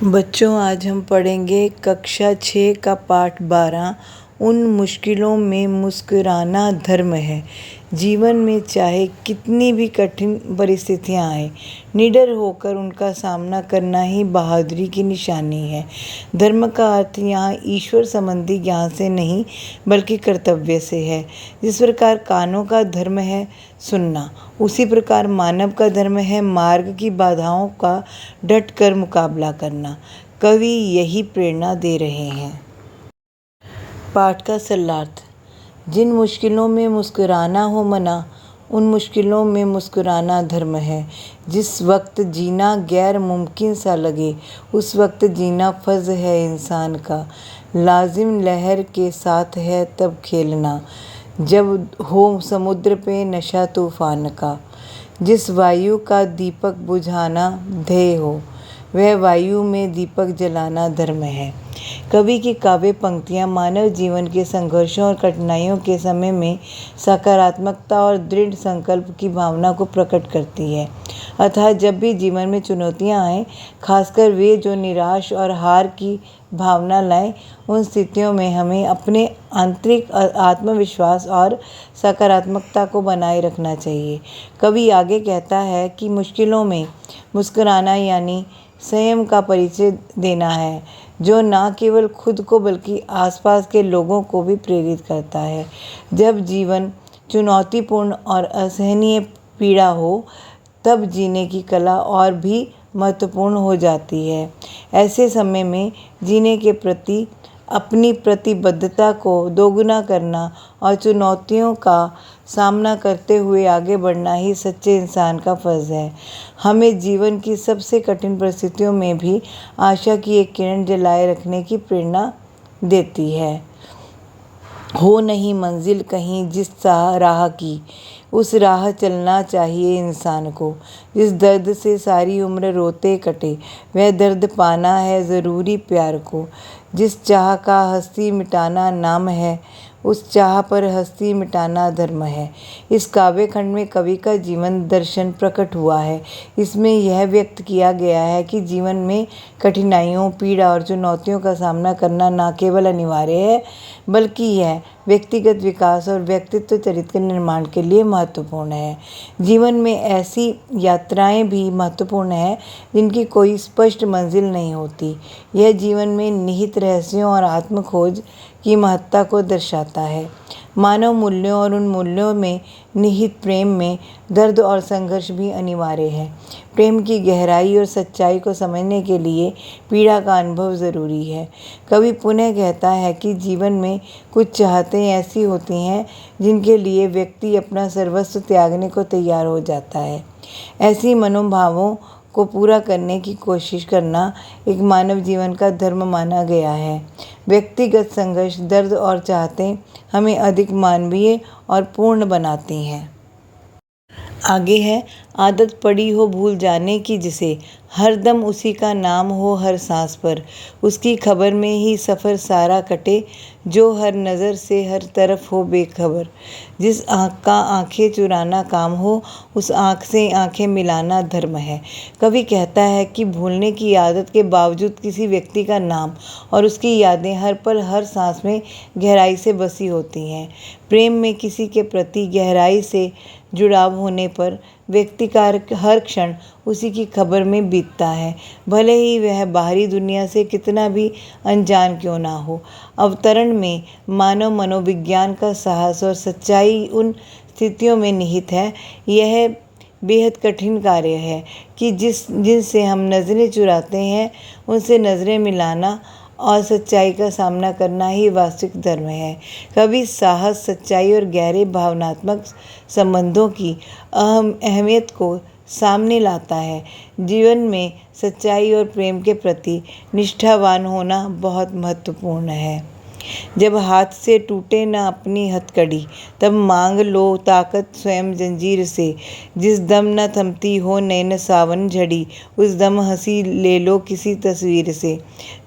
बच्चों, आज हम पढ़ेंगे कक्षा 6 का पाठ 12। उन मुश्किलों में मुस्कुराना धर्म है। जीवन में चाहे कितनी भी कठिन परिस्थितियां आए, निडर होकर उनका सामना करना ही बहादुरी की निशानी है। धर्म का अर्थ यहाँ ईश्वर संबंधी ज्ञान से नहीं बल्कि कर्तव्य से है। जिस प्रकार कानों का धर्म है सुनना, उसी प्रकार मानव का धर्म है मार्ग की बाधाओं का डट कर मुकाबला करना। कवि यही प्रेरणा दे रहे हैं। पाठ का सरलार्थ। जिन मुश्किलों में मुस्कुराना हो मना, उन मुश्किलों में मुस्कुराना धर्म है। जिस वक्त जीना गैर मुमकिन सा लगे, उस वक्त जीना फर्ज है इंसान का। लाजिम लहर के साथ है तब खेलना, जब हो समुद्र पे नशा तूफान का। जिस वायु का दीपक बुझाना ध्येय हो, वह वायु में दीपक जलाना धर्म है। कवि की काव्य पंक्तियाँ मानव जीवन के संघर्षों और कठिनाइयों के समय में सकारात्मकता और दृढ़ संकल्प की भावना को प्रकट करती है। अतः जब भी जीवन में चुनौतियाँ आएँ, खासकर वे जो निराश और हार की भावना लाएं, उन स्थितियों में हमें अपने आंतरिक आत्मविश्वास और सकारात्मकता को बनाए रखना चाहिए। कवि आगे कहता है कि मुश्किलों में मुस्कुराना यानी संयम का परिचय देना है, जो न केवल खुद को बल्कि आसपास के लोगों को भी प्रेरित करता है। जब जीवन चुनौतीपूर्ण और असहनीय पीड़ा हो, तब जीने की कला और भी महत्वपूर्ण हो जाती है। ऐसे समय में जीने के प्रति अपनी प्रतिबद्धता को दोगुना करना और चुनौतियों का सामना करते हुए आगे बढ़ना ही सच्चे इंसान का फर्ज है। हमें जीवन की सबसे कठिन परिस्थितियों में भी आशा की एक किरण जलाए रखने की प्रेरणा देती है। हो नहीं मंजिल कहीं जिस राह की, उस राह चलना चाहिए इंसान को। जिस दर्द से सारी उम्र रोते कटे, वह दर्द पाना है ज़रूरी प्यार को। जिस चाह का हस्ती मिटाना नाम है, उस चाह पर हस्ती मिटाना धर्म है। इस काव्य खंड में कवि का जीवन दर्शन प्रकट हुआ है। इसमें यह व्यक्त किया गया है कि जीवन में कठिनाइयों, पीड़ा और चुनौतियों का सामना करना न केवल अनिवार्य है, बल्कि यह व्यक्तिगत विकास और व्यक्तित्व चरित्र के निर्माण के लिए महत्वपूर्ण है। जीवन में ऐसी यात्राएं भी महत्वपूर्ण हैं जिनकी कोई स्पष्ट मंजिल नहीं होती। यह जीवन में निहित रहस्यों और आत्मखोज की महत्ता को दर्शाता है। मानव मूल्यों और उन मूल्यों में निहित प्रेम में दर्द और संघर्ष भी अनिवार्य है। प्रेम की गहराई और सच्चाई को समझने के लिए पीड़ा का अनुभव ज़रूरी है। कवि पुनः कहता है कि जीवन में कुछ चाहतें ऐसी होती हैं जिनके लिए व्यक्ति अपना सर्वस्व त्यागने को तैयार हो जाता है। ऐसी मनोभावों को पूरा करने की कोशिश करना एक मानव जीवन का धर्म माना गया है। व्यक्तिगत संघर्ष, दर्द और चाहतें हमें अधिक मानवीय और पूर्ण बनाती हैं। आगे है, आदत पड़ी हो भूल जाने की जिसे, हर दम उसी का नाम हो हर सांस पर। उसकी खबर में ही सफ़र सारा कटे, जो हर नज़र से हर तरफ हो बेखबर। जिस आँख का आँखें चुराना काम हो, उस आँख से आँखें मिलाना धर्म है। कवि कहता है कि भूलने की आदत के बावजूद किसी व्यक्ति का नाम और उसकी यादें हर पल हर सांस में गहराई से बसी होती हैं। प्रेम में किसी के प्रति गहराई से जुड़ाव होने पर व्यक्ति का हर क्षण उसी की खबर में बीतता है, भले ही वह बाहरी दुनिया से कितना भी अनजान क्यों ना हो। अवतरण में मानव मनोविज्ञान का साहस और सच्चाई उन स्थितियों में निहित है। यह बेहद कठिन कार्य है कि जिनसे हम नज़रें चुराते हैं, उनसे नज़रें मिलाना और सच्चाई का सामना करना ही वास्तविक धर्म है। कवि साहस, सच्चाई और गहरे भावनात्मक संबंधों की अहमियत को सामने लाता है। जीवन में सच्चाई और प्रेम के प्रति निष्ठावान होना बहुत महत्वपूर्ण है। जब हाथ से टूटे न अपनी हथकड़ी, तब मांग लो ताकत स्वयं जंजीर से। जिस दम न थमती हो नैन सावन झड़ी, उस दम हंसी ले लो किसी तस्वीर से।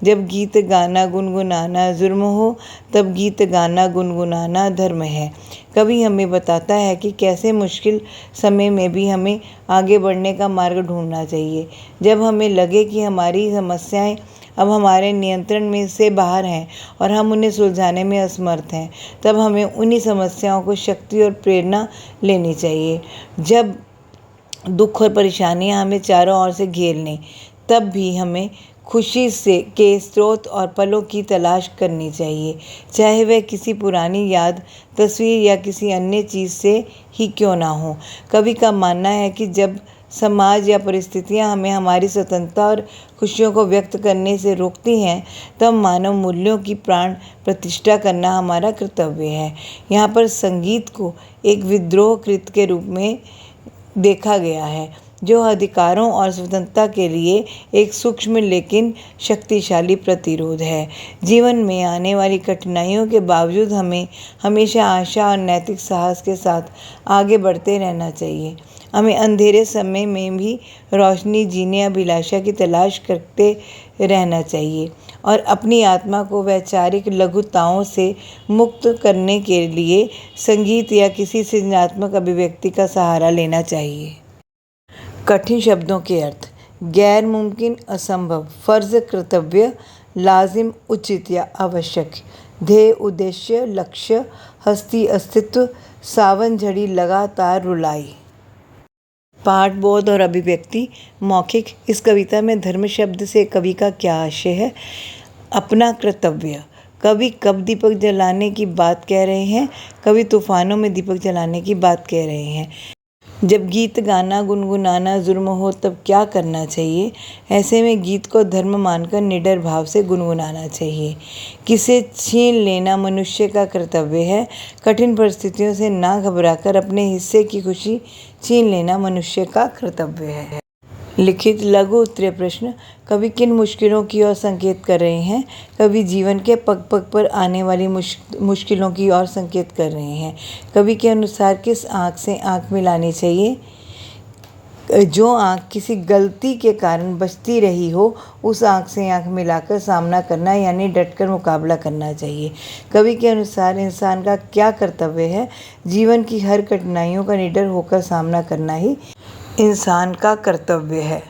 जब गीत गाना गुनगुनाना जुर्म हो, तब गीत गाना गुनगुनाना धर्म है। कभी हमें बताता है कि कैसे मुश्किल समय में भी हमें आगे बढ़ने का मार्ग ढूंढना चाहिए। जब हमें लगे कि हमारी समस्याएं अब हमारे नियंत्रण में से बाहर हैं और हम उन्हें सुलझाने में असमर्थ हैं, तब हमें उन्हीं समस्याओं को शक्ति और प्रेरणा लेनी चाहिए। जब दुख और परेशानियां हमें चारों ओर से घेर लें, तब भी हमें खुशी से के स्रोत और पलों की तलाश करनी चाहिए, चाहे वह किसी पुरानी याद, तस्वीर या किसी अन्य चीज़ से ही क्यों ना हो। कवि का मानना है कि जब समाज या परिस्थितियां हमें हमारी स्वतंत्रता और खुशियों को व्यक्त करने से रोकती हैं, तब मानव मूल्यों की प्राण प्रतिष्ठा करना हमारा कर्तव्य है। यहाँ पर संगीत को एक विद्रोह कृत्य के रूप में देखा गया है, जो अधिकारों और स्वतंत्रता के लिए एक सूक्ष्म लेकिन शक्तिशाली प्रतिरोध है। जीवन में आने वाली कठिनाइयों के बावजूद हमें हमेशा आशा और नैतिक साहस के साथ आगे बढ़ते रहना चाहिए। हमें अंधेरे समय में भी रोशनी जीने अभिलाषा की तलाश करते रहना चाहिए और अपनी आत्मा को वैचारिक लघुताओं से मुक्त करने के लिए संगीत या किसी सृजनात्मक अभिव्यक्ति का सहारा लेना चाहिए। कठिन शब्दों के अर्थ: गैर मुमकिन, असंभव, फर्ज, कर्तव्य, लाजिम, उचित या आवश्यक, ध्येय, उद्देश्य, लक्ष्य, हस्ती, अस्तित्व, सावन झड़ी, लगातार रुलाई। पाठ, बोध और अभिव्यक्ति: मौखिक। इस कविता में धर्म शब्द से कवि का क्या आशय है? अपना कर्तव्य। कवि कब दीपक जलाने की बात कह रहे हैं? कवि तूफानों में दीपक जलाने की बात कह रहे हैं। जब गीत गाना, गुनगुनाना जुर्म हो तब क्या करना चाहिए? ऐसे में गीत को धर्म मानकर निडर भाव से गुनगुनाना चाहिए। किसे छीन लेना मनुष्य का कर्तव्य है। कठिन परिस्थितियों से ना घबराकर अपने हिस्से की खुशी छीन लेना मनुष्य का कर्तव्य है। लिखित लघु उत्तरीय प्रश्न: कवि किन मुश्किलों की ओर संकेत कर रहे हैं? कवि जीवन के पग पग पर आने वाली मुश्किलों की ओर संकेत कर रहे हैं। कवि के अनुसार किस आँख से आँख मिलानी चाहिए? जो आँख किसी गलती के कारण बचती रही हो, उस आँख से आँख मिलाकर सामना करना यानी डटकर मुकाबला करना चाहिए। कवि के अनुसार इंसान का क्या कर्तव्य है? जीवन की हर कठिनाइयों का निडर होकर सामना करना ही इंसान का कर्तव्य है।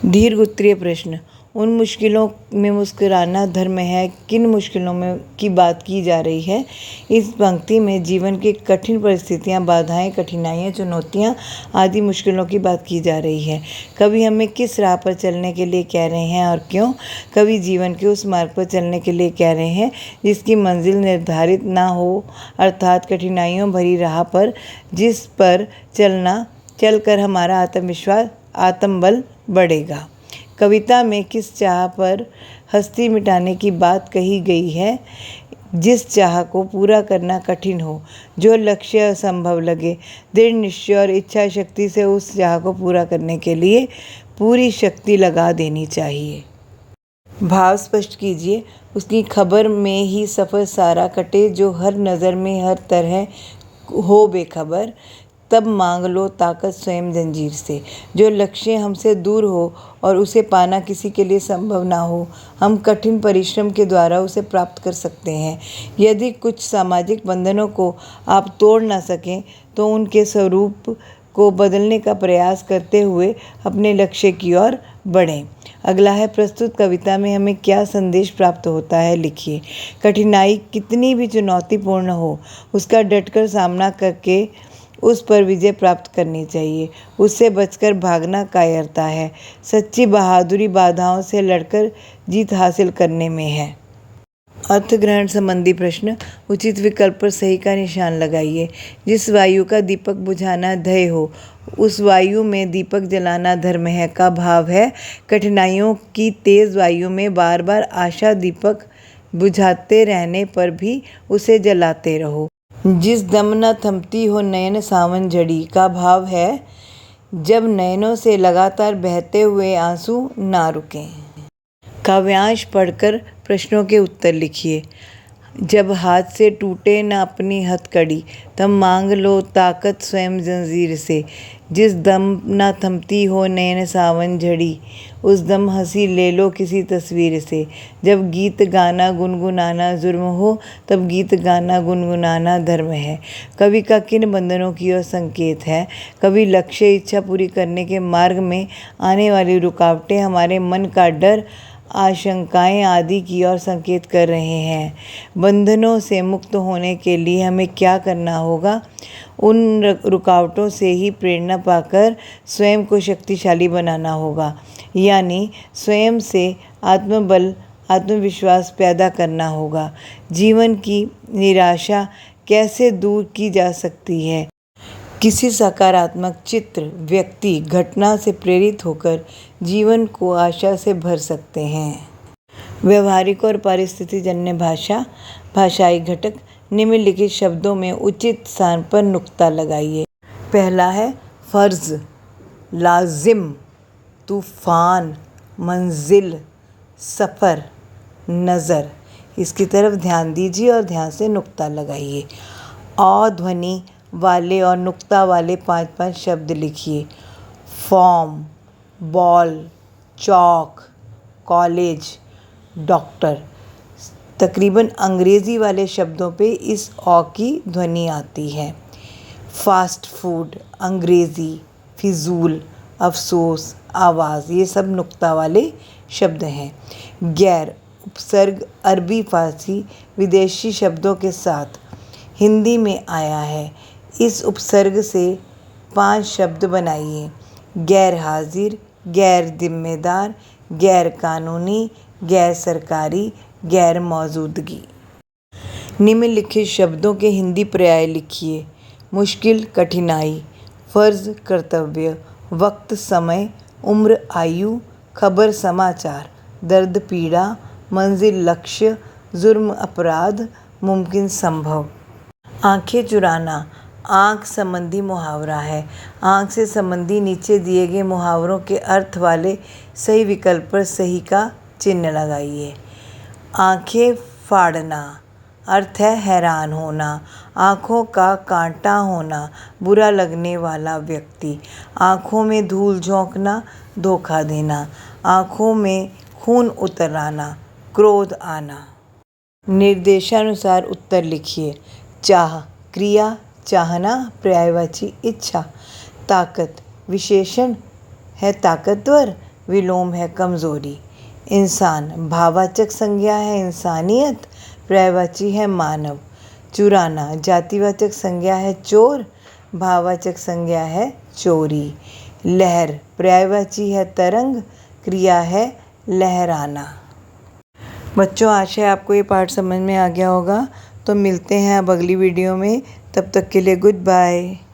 दीर्घ उत्तरीय प्रश्न: उन मुश्किलों में मुस्कुराना धर्म है, किन मुश्किलों में की बात की जा रही है? इस पंक्ति में जीवन की कठिन परिस्थितियां, बाधाएं, कठिनाइयां, चुनौतियां आदि मुश्किलों की बात की जा रही है। कवि हमें किस राह पर चलने के लिए कह रहे हैं और क्यों? कवि जीवन के उस मार्ग पर चलने के लिए कह रहे हैं जिसकी मंजिल निर्धारित ना हो, अर्थात कठिनाइयों भरी राह पर जिस पर चलकर हमारा आत्मविश्वास, आत्मबल बढ़ेगा। कविता में किस चाह पर हस्ती मिटाने की बात कही गई है? जिस चाह को पूरा करना कठिन हो, जो लक्ष्य असंभव लगे, दृढ़ निश्चय और इच्छा शक्ति से उस चाह को पूरा करने के लिए पूरी शक्ति लगा देनी चाहिए। भाव स्पष्ट कीजिए। उसकी खबर में ही सफ़र सारा कटे, जो हर नज़र में हर तरह हो बेखबर, तब मांग लो ताकत स्वयं जंजीर से। जो लक्ष्य हमसे दूर हो और उसे पाना किसी के लिए संभव ना हो, हम कठिन परिश्रम के द्वारा उसे प्राप्त कर सकते हैं। यदि कुछ सामाजिक बंधनों को आप तोड़ ना सकें, तो उनके स्वरूप को बदलने का प्रयास करते हुए अपने लक्ष्य की ओर बढ़ें। अगला है, प्रस्तुत कविता में हमें क्या संदेश प्राप्त होता है? लिखिए। कठिनाई कितनी भी चुनौतीपूर्ण हो, उसका डटकर सामना करके उस पर विजय प्राप्त करनी चाहिए। उससे बचकर भागना कायरता है। सच्ची बहादुरी बाधाओं से लड़कर जीत हासिल करने में है। अर्थ ग्रहण संबंधी प्रश्न: उचित विकल्प पर सही का निशान लगाइए। जिस वायु का दीपक बुझाना ध्येय हो, उस वायु में दीपक जलाना धर्म है का भाव है कठिनाइयों की तेज वायु में बार बार आशा दीपक बुझाते रहने पर भी उसे जलाते रहो। जिस दम न थमती हो नयन सावन झड़ी का भाव है जब नयनों से लगातार बहते हुए आंसू ना रुकें। काव्यांश पढ़कर प्रश्नों के उत्तर लिखिए। जब हाथ से टूटे न अपनी हथकड़ी, तब मांग लो ताकत स्वयं जंजीर से। जिस दम न थमती हो नैन सावन झड़ी, उस दम हंसी ले लो किसी तस्वीर से। जब गीत गाना गुनगुनाना जुर्म हो, तब गीत गाना गुनगुनाना धर्म है। कवि का किन बंधनों की ओर संकेत है? कवि लक्ष्य इच्छा पूरी करने के मार्ग में आने वाली रुकावटें, हमारे मन का डर, आशंकाएं आदि की ओर संकेत कर रहे हैं। बंधनों से मुक्त होने के लिए हमें क्या करना होगा? उन रुकावटों से ही प्रेरणा पाकर स्वयं को शक्तिशाली बनाना होगा, यानी स्वयं से आत्मबल, आत्मविश्वास पैदा करना होगा। जीवन की निराशा कैसे दूर की जा सकती है? किसी सकारात्मक चित्र, व्यक्ति, घटना से प्रेरित होकर जीवन को आशा से भर सकते हैं। व्यवहारिक और परिस्थितिजन्य भाषा, भाषाई घटक। निम्नलिखित शब्दों में उचित स्थान पर नुक्ता लगाइए। पहला है फर्ज, लाजिम, तूफान, मंजिल, सफ़र, नज़र। इसकी तरफ ध्यान दीजिए और ध्यान से नुक्ता लगाइए। अ ध्वनि वाले और नुक्ता वाले 5-5 शब्द लिखिए। फॉर्म, बॉल, चौक, कॉलेज, डॉक्टर। तकरीबन अंग्रेज़ी वाले शब्दों पे इस औ की ध्वनि आती है। फास्ट फूड, अंग्रेज़ी, फिजूल, अफसोस, आवाज़, ये सब नुक्ता वाले शब्द हैं। गैर उपसर्ग अरबी, फारसी, विदेशी शब्दों के साथ हिंदी में आया है। इस उपसर्ग से 5 शब्द बनाइए। गैर हाजिर, गैर जिम्मेदार, गैर कानूनी, गैर सरकारी, गैर मौजूदगी। निम्नलिखित शब्दों के हिंदी पर्याय लिखिए। मुश्किल, कठिनाई, फ़र्ज़, कर्तव्य, वक्त, समय, उम्र, आयु, खबर, समाचार, दर्द, पीड़ा, मंजिल, लक्ष्य, जुर्म, अपराध, मुमकिन, संभव। आंखें चुराना आँख संबंधी मुहावरा है। आँख से संबंधी नीचे दिए गए मुहावरों के अर्थ वाले सही विकल्प पर सही का चिन्ह लगाइए। आंखें फाड़ना, अर्थ है हैरान होना, आँखों का कांटा होना, बुरा लगने वाला व्यक्ति। आँखों में धूल झोंकना, धोखा देना। आँखों में खून उतर आना, क्रोध आना। निर्देशानुसार उत्तर लिखिए। चाह, क्रिया, चाहना, पर्यायवाची, इच्छा। ताकत, विशेषण है ताकतवर, विलोम है कमज़ोरी। इंसान, भाववाचक संज्ञा है इंसानियत, पर्यायवाची है मानव। चुराना, जातिवाचक संज्ञा है चोर, भाववाचक संज्ञा है चोरी। लहर, पर्यायवाची है तरंग, क्रिया है लहराना। बच्चों, आशा है आपको ये पाठ समझ में आ गया होगा। तो मिलते हैं अब अगली वीडियो में। तब तक के लिए गुड बाय।